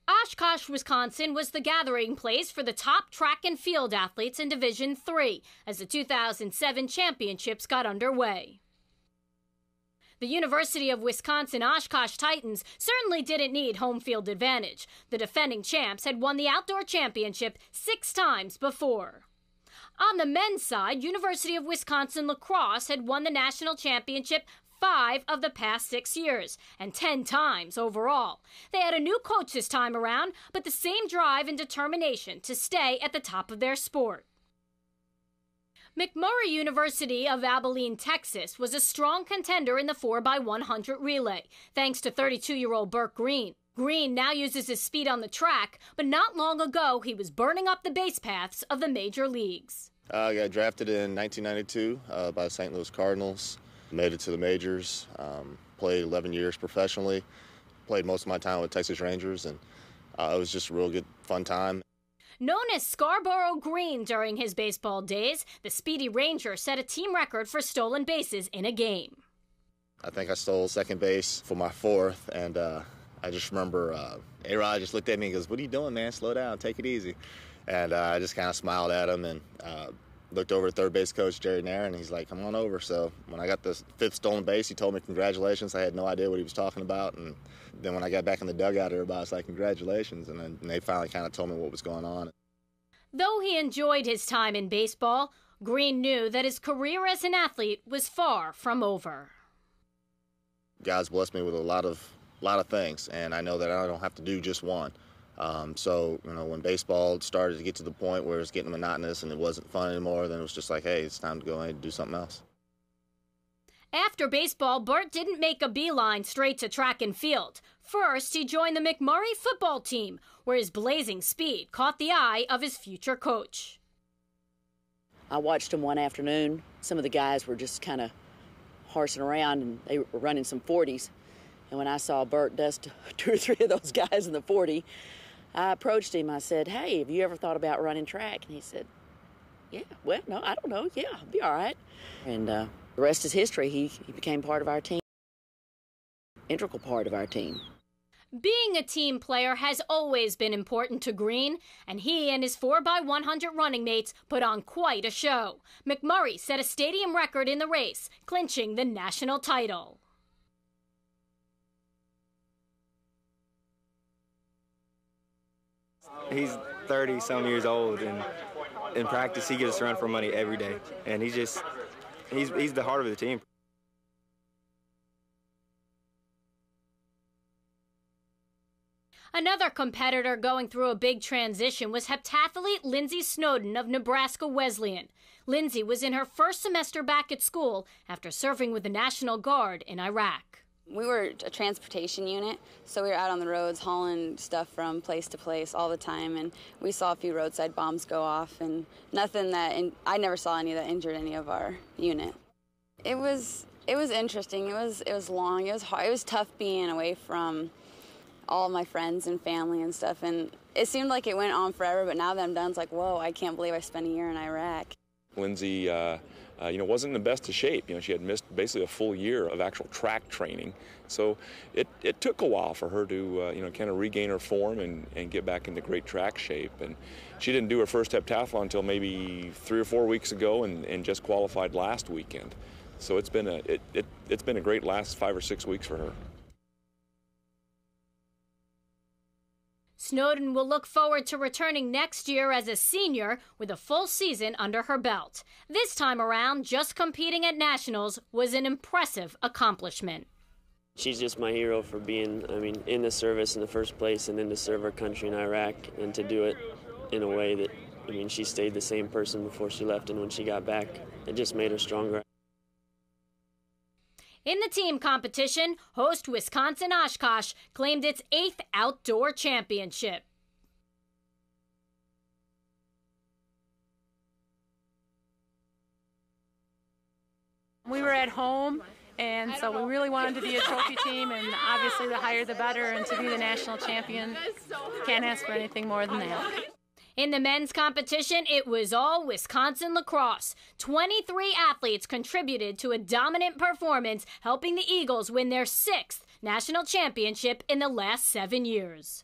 Oshkosh, Wisconsin was the gathering place for the top track and field athletes in Division III as the 2007 championships got underway. The University of Wisconsin-Oshkosh Titans certainly didn't need home field advantage. The defending champs had won the outdoor championship 6 times before. On the men's side, University of Wisconsin lacrosse had won the national championship 5 of the past 6 years, and 10 times overall. They had a new coach this time around, but the same drive and determination to stay at the top of their sport. McMurray University of Abilene, Texas, was a strong contender in the 4x100 relay, thanks to 32-year-old Burke Green. Green now uses his speed on the track, but not long ago he was burning up the base paths of the major leagues. I got drafted in 1992 by the St. Louis Cardinals. Made it to the majors, played 11 years professionally, played most of my time with Texas Rangers, and it was just a real good, fun time. Known as Scarborough Green during his baseball days, the speedy Ranger set a team record for stolen bases in a game. I think I stole second base for my 4th, and I just remember A-Rod just looked at me and goes, "What are you doing, man? Slow down, take it easy." And I just kind of smiled at him and looked over at third base coach Jerry Nair, and he's like, "Come on over." So when I got the 5th stolen base, he told me congratulations. I had no idea what he was talking about. And then when I got back in the dugout, everybody was like, "Congratulations." And then they finally kind of told me what was going on. Though he enjoyed his time in baseball, Green knew that his career as an athlete was far from over. God's blessed me with a lot of things, and I know that I don't have to do just one. So, when baseball started to get to the point where it was getting monotonous and it wasn't fun anymore, then it was just like, hey, it's time to go ahead and do something else. After baseball, Burt didn't make a beeline straight to track and field. First, he joined the McMurray football team, where his blazing speed caught the eye of his future coach. I watched him one afternoon. Some of the guys were just kind of horsing around, and they were running some 40s. And when I saw Burt dust 2 or 3 of those guys in the 40, I approached him. I said, "Hey, have you ever thought about running track?" And he said, "Yeah, well, no, I don't know. Yeah, I'll be all right." And the rest is history. He became part of our team, integral part of our team. Being a team player has always been important to Green, and he and his 4x100 running mates put on quite a show. McMurray set a stadium record in the race, clinching the national title. He's 30-some years old, and in practice he gets to run for money every day, and he's the heart of the team. Another competitor going through a big transition was heptathlete Lindsay Snowden of Nebraska Wesleyan. Lindsay was in her first semester back at school after serving with the National Guard in Iraq. We were a transportation unit, so we were out on the roads hauling stuff from place to place all the time, and we saw a few roadside bombs go off, and I never saw any that injured any of our unit. It was interesting. It was long. It was hard. It was tough being away from all my friends and family and stuff, and it seemed like it went on forever, but now that I'm done, it's like, whoa, I can't believe I spent a year in Iraq. Lindsay, wasn't in the best of shape. She had missed basically a full year of actual track training. So it took a while for her to, kind of regain her form and get back into great track shape. And she didn't do her first heptathlon until maybe 3 or 4 weeks ago and just qualified last weekend. So it's been a great last 5 or 6 weeks for her. Snowden will look forward to returning next year as a senior with a full season under her belt. This time around, just competing at nationals was an impressive accomplishment. She's just my hero for being, in the service in the first place and then to serve our country in Iraq and to do it in a way that, she stayed the same person before she left, and when she got back, it just made her stronger. In the team competition, host Wisconsin-Oshkosh claimed its 8th outdoor championship. We were at home, and so we really wanted to be a trophy team, and obviously the higher the better, and to be the national champion, can't ask for anything more than that. In the men's competition, it was all Wisconsin lacrosse. 23 athletes contributed to a dominant performance, helping the Eagles win their 6th national championship in the last 7 years.